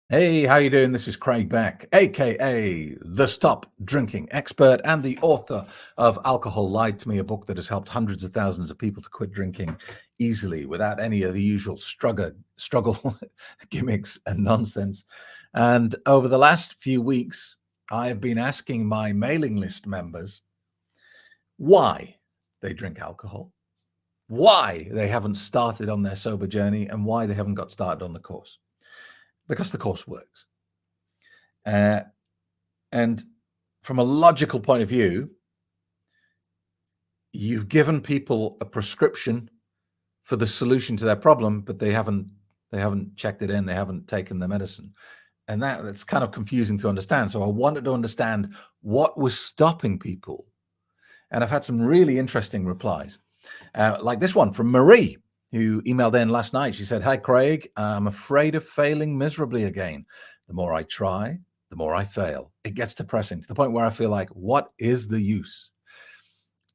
Hey, how you doing? This is Craig Beck, aka the Stop Drinking Expert and the author of Alcohol Lied to Me, a book that has helped hundreds of thousands of people to quit drinking easily without any of the usual struggle gimmicks and nonsense. And over the last few weeks, I have been asking my mailing list members why they drink alcohol, why they haven't started on their sober journey, and why they haven't got started on the course. Because the course works. And from a logical point of view, you've given people a prescription for the solution to their problem, but they haven't checked it in, they haven't taken the medicine. And that's kind of confusing to understand. So I wanted to understand what was stopping people. And I've had some really interesting replies, like this one from Marie, who emailed in last night. She said, "Hi, Craig, I'm afraid of failing miserably again. The more I try, the more I fail. It gets depressing to the point where I feel like, what is the use?"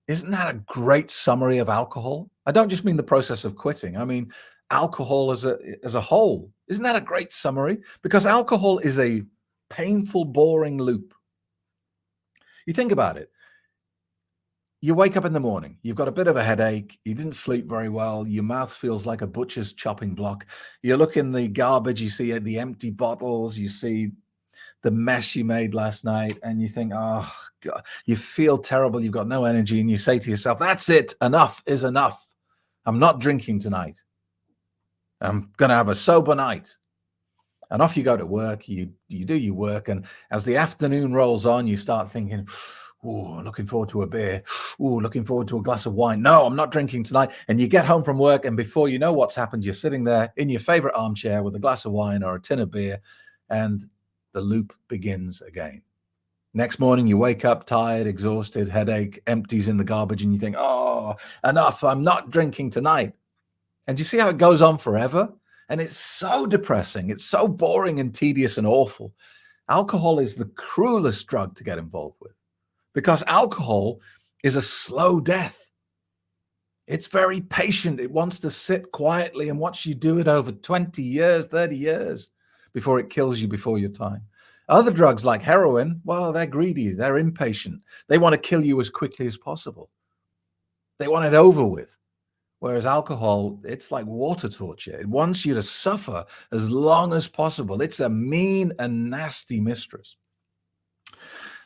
Isn't that a great summary of alcohol? I don't just mean the process of quitting. I mean, alcohol as a whole. Isn't that a great summary? Because alcohol is a painful, boring loop. You think about it. You wake up in the morning, you've got a bit of a headache, you didn't sleep very well, your mouth feels like a butcher's chopping block. You look in the garbage, you see the empty bottles, you see the mess you made last night, and you think, oh, God, you feel terrible, you've got no energy, and you say to yourself, that's it, enough is enough. I'm not drinking tonight. I'm going to have a sober night. And off you go to work, you do your work, and as the afternoon rolls on, you start thinking, oh, looking forward to a beer. Oh, looking forward to a glass of wine. No, I'm not drinking tonight. And you get home from work, and before you know what's happened, you're sitting there in your favorite armchair with a glass of wine or a tin of beer, and the loop begins again. Next morning, you wake up tired, exhausted, headache, empties in the garbage, and you think, oh, enough. I'm not drinking tonight. And you see how it goes on forever? And it's so depressing. It's so boring and tedious and awful. Alcohol is the cruelest drug to get involved with, because alcohol is a slow death. It's very patient. It wants to sit quietly and watch you do it over 20 years, 30 years before it kills you before your time. Other drugs like heroin, well, they're greedy. They're impatient. They want to kill you as quickly as possible. They want it over with. Whereas alcohol, it's like water torture. It wants you to suffer as long as possible. It's a mean and nasty mistress.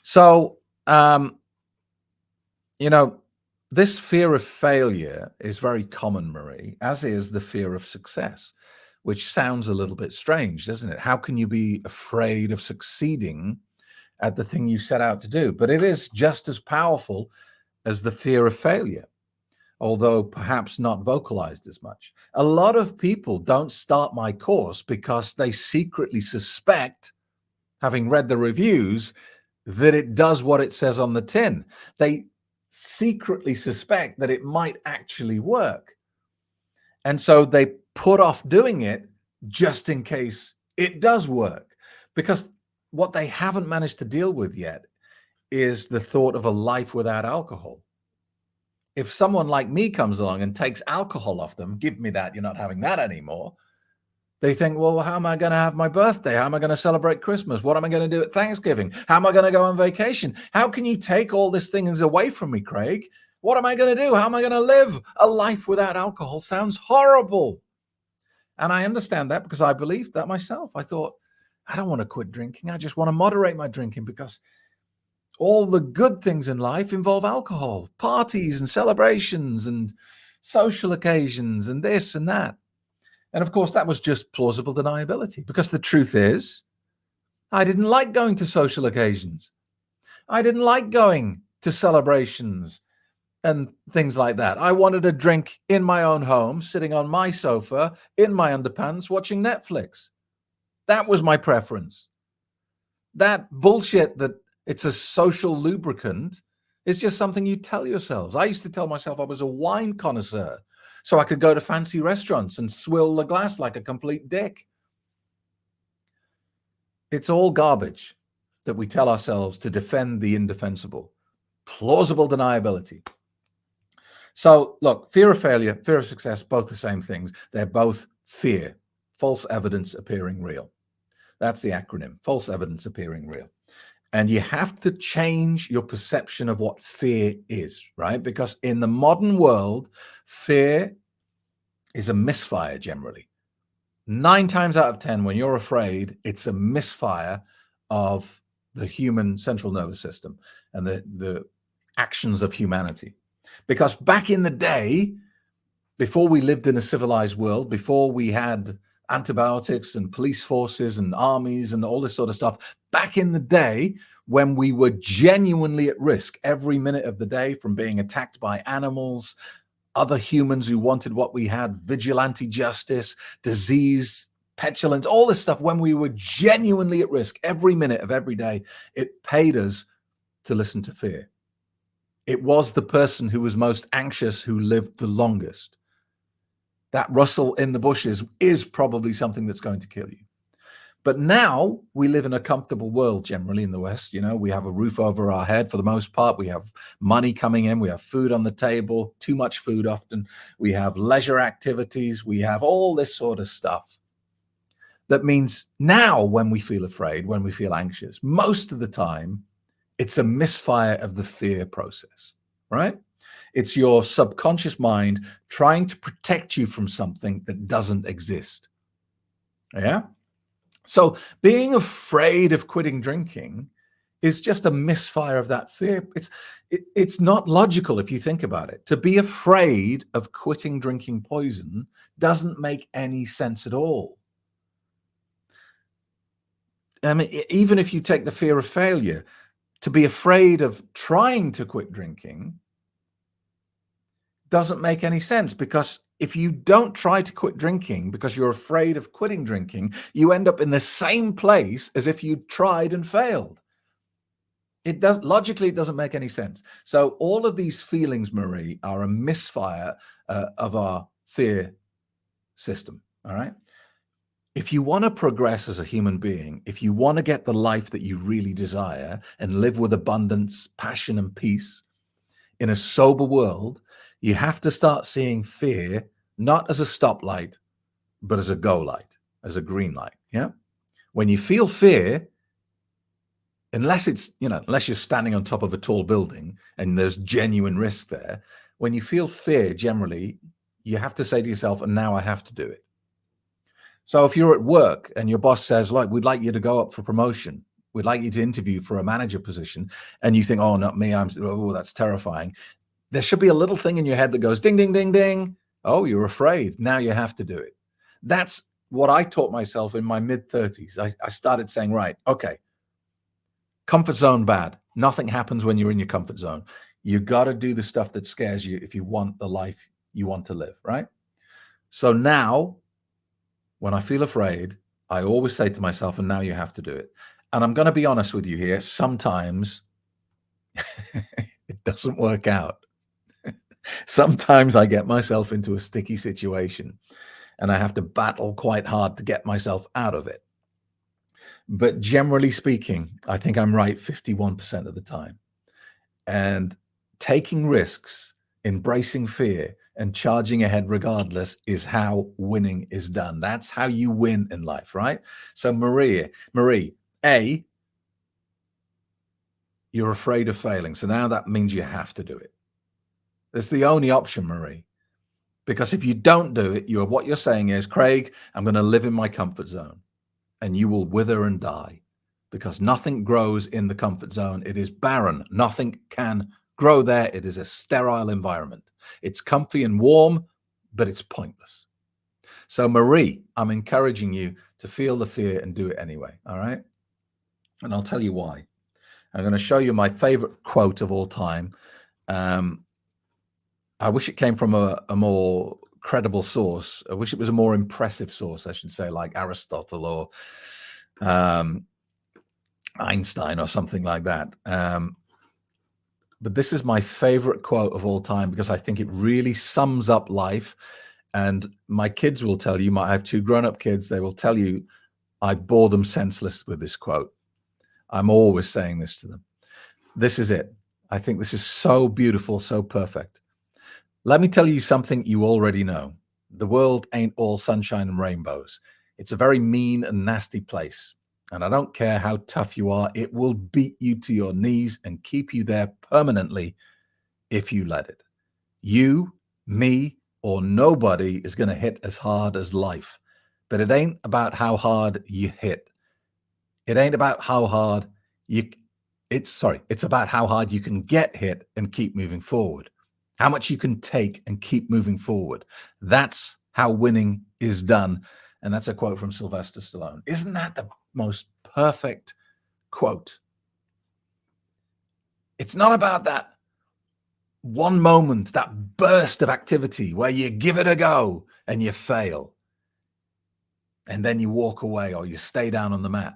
So, this fear of failure is very common, Marie, as is the fear of success, which sounds a little bit strange, doesn't it? How can you be afraid of succeeding at the thing you set out to do? But it is just as powerful as the fear of failure, although perhaps not vocalized as much. A lot of people don't start my course because they secretly suspect, having read the reviews, that it does what it says on the tin. They secretly suspect that it might actually work. And so they put off doing it just in case it does work. Because what they haven't managed to deal with yet is the thought of a life without alcohol. If someone like me comes along and takes alcohol off them, give me that, you're not having that anymore. They think, well, how am I going to have my birthday? How am I going to celebrate Christmas? What am I going to do at Thanksgiving? How am I going to go on vacation? How can you take all these things away from me, Craig? What am I going to do? How am I going to live a life without alcohol? Sounds horrible. And I understand that because I believed that myself. I thought, I don't want to quit drinking. I just want to moderate my drinking because all the good things in life involve alcohol, parties and celebrations and social occasions and this and that. And of course, that was just plausible deniability, because the truth is, I didn't like going to social occasions. I didn't like going to celebrations and things like that. I wanted a drink in my own home, sitting on my sofa, in my underpants, watching Netflix. That was my preference. That bullshit that it's a social lubricant is just something you tell yourselves. I used to tell myself I was a wine connoisseur, so I could go to fancy restaurants and swill the glass like a complete dick. It's all garbage that we tell ourselves to defend the indefensible. Plausible deniability. So look, fear of failure, fear of success, both the same things. They're both fear, false evidence appearing real. That's the acronym, false evidence appearing real. And you have to change your perception of what fear is, right? Because in the modern world, fear is a misfire generally. 9 times out of 10, when you're afraid, it's a misfire of the human central nervous system and the actions of humanity. Because back in the day, before we lived in a civilized world, before we had antibiotics and police forces and armies and all this sort of stuff, back in the day when we were genuinely at risk every minute of the day from being attacked by animals, other humans who wanted what we had, vigilante justice, disease, petulance, all this stuff, when we were genuinely at risk every minute of every day, it paid us to listen to fear. It was the person who was most anxious who lived the longest. That rustle in the bushes is probably something that's going to kill you. But now we live in a comfortable world generally in the West. You know, we have a roof over our head for the most part. We have money coming in. We have food on the table, too much food often. We have leisure activities. We have all this sort of stuff. That means now when we feel afraid, when we feel anxious, most of the time, it's a misfire of the fear process, right? It's your subconscious mind trying to protect you from something that doesn't exist. Yeah? So being afraid of quitting drinking is just a misfire of that fear. It's not logical if you think about it. To be afraid of quitting drinking poison doesn't make any sense at all. I mean, even if you take the fear of failure, to be afraid of trying to quit drinking doesn't make any sense, because if you don't try to quit drinking because you're afraid of quitting drinking, you end up in the same place as if you tried and failed. It does logically, it doesn't make any sense. So all of these feelings, Marie, are a misfire of our fear system. All right. If you want to progress as a human being, if you want to get the life that you really desire and live with abundance, passion, and peace in a sober world, you have to start seeing fear not as a stoplight, but as a go light, as a green light. Yeah. When you feel fear, unless it's, unless you're standing on top of a tall building and there's genuine risk there, when you feel fear, generally, you have to say to yourself, and now I have to do it. So if you're at work and your boss says, like, we'd like you to go up for promotion, we'd like you to interview for a manager position, and you think, oh, not me, that's terrifying. There should be a little thing in your head that goes ding, ding, ding, ding. Oh, you're afraid. Now you have to do it. That's what I taught myself in my mid-30s. I started saying, right, okay, comfort zone bad. Nothing happens when you're in your comfort zone. You got to do the stuff that scares you if you want the life you want to live, right? So now, when I feel afraid, I always say to myself, and now you have to do it. And I'm going to be honest with you here. Sometimes it doesn't work out. Sometimes I get myself into a sticky situation and I have to battle quite hard to get myself out of it. But generally speaking, I think I'm right 51% of the time. And taking risks, embracing fear, and charging ahead regardless is how winning is done. That's how you win in life, right? So Marie, A, you're afraid of failing. So now that means you have to do it. It's the only option, Marie. Because if you don't do it, what you're saying is, Craig, I'm going to live in my comfort zone. And you will wither and die, because nothing grows in the comfort zone. It is barren. Nothing can grow there. It is a sterile environment. It's comfy and warm, but it's pointless. So Marie, I'm encouraging you to feel the fear and do it anyway. All right. And I'll tell you why. I'm going to show you my favorite quote of all time. I wish it came from a more credible source. I wish it was a more impressive source, I should say, like Aristotle or Einstein or something like that. But this is my favorite quote of all time because I think it really sums up life. And my kids will tell you, I have 2 grown-up kids, they will tell you I bore them senseless with this quote. I'm always saying this to them. This is it. I think this is so beautiful, so perfect. Let me tell you something you already know. The world ain't all sunshine and rainbows. It's a very mean and nasty place. And I don't care how tough you are, it will beat you to your knees and keep you there permanently if you let it. You, me, or nobody is going to hit as hard as life. But it ain't about how hard you hit. It ain't about how hard it's about how hard you can get hit and keep moving forward. How much you can take and keep moving forward. That's how winning is done. And that's a quote from Sylvester Stallone. Isn't that the most perfect quote? It's not about that one moment, that burst of activity where you give it a go and you fail. And then you walk away or you stay down on the mat.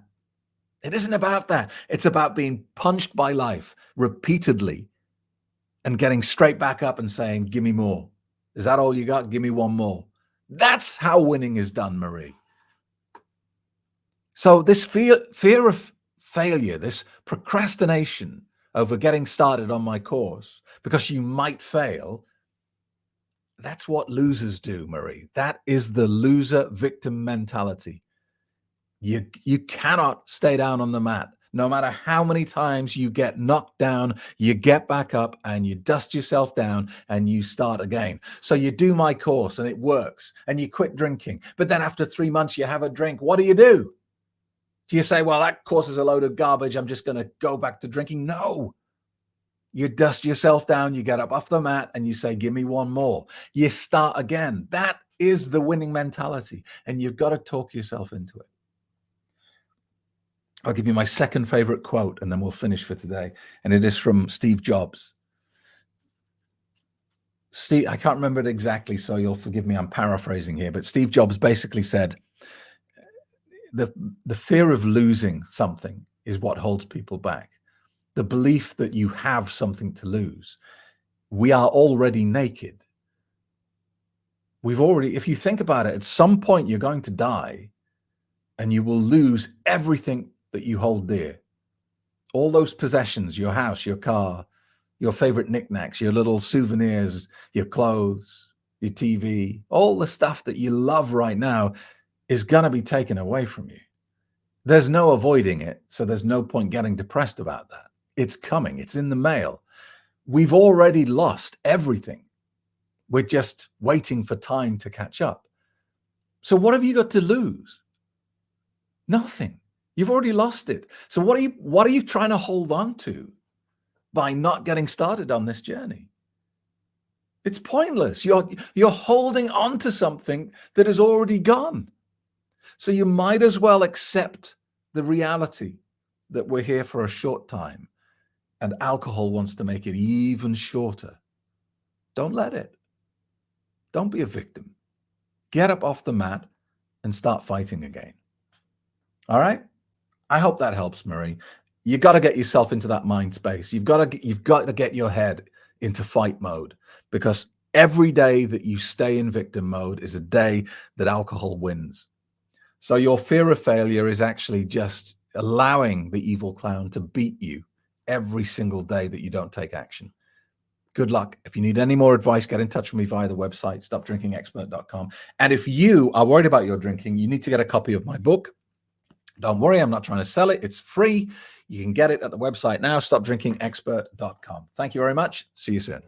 It isn't about that. It's about being punched by life repeatedly and getting straight back up and saying, give me more. Is that all you got? Give me one more. That's how winning is done, Marie. So this fear of failure, this procrastination over getting started on my course because you might fail, that's what losers do, Marie. That is the loser victim mentality. You cannot stay down on the mat. No matter how many times you get knocked down, you get back up and you dust yourself down and you start again. So you do my course and it works and you quit drinking. But then after 3 months, you have a drink. What do? Do you say, well, that course is a load of garbage, I'm just going to go back to drinking? No. You dust yourself down, you get up off the mat and you say, give me one more. You start again. That is the winning mentality. And you've got to talk yourself into it. I'll give you my second favorite quote and then we'll finish for today. And it is from Steve Jobs. Steve, I can't remember it exactly, so you'll forgive me, I'm paraphrasing here, but Steve Jobs basically said, the fear of losing something is what holds people back. The belief that you have something to lose. We are already naked. If you think about it, at some point you're going to die and you will lose everything that you hold dear. All those possessions, your house, your car, your favorite knickknacks, your little souvenirs, your clothes, your TV, all the stuff that you love right now is going to be taken away from you. There's no avoiding it, so there's no point getting depressed about that. It's coming. It's in the mail. We've already lost everything. We're just waiting for time to catch up. So what have you got to lose? Nothing. You've already lost it. So what are you trying to hold on to by not getting started on this journey? It's pointless. You're holding on to something that is already gone. So you might as well accept the reality that we're here for a short time and alcohol wants to make it even shorter. Don't let it. Don't be a victim. Get up off the mat and start fighting again. All right? I hope that helps, Marie. You got to get yourself into that mind space. You've got to get your head into fight mode, because every day that you stay in victim mode is a day that alcohol wins. So your fear of failure is actually just allowing the evil clown to beat you every single day that you don't take action. Good luck. If you need any more advice, get in touch with me via the website, stopdrinkingexpert.com. And if you are worried about your drinking, you need to get a copy of my book. Don't worry, I'm not trying to sell it. It's free. You can get it at the website now, stopdrinkingexpert.com. Thank you very much. See you soon.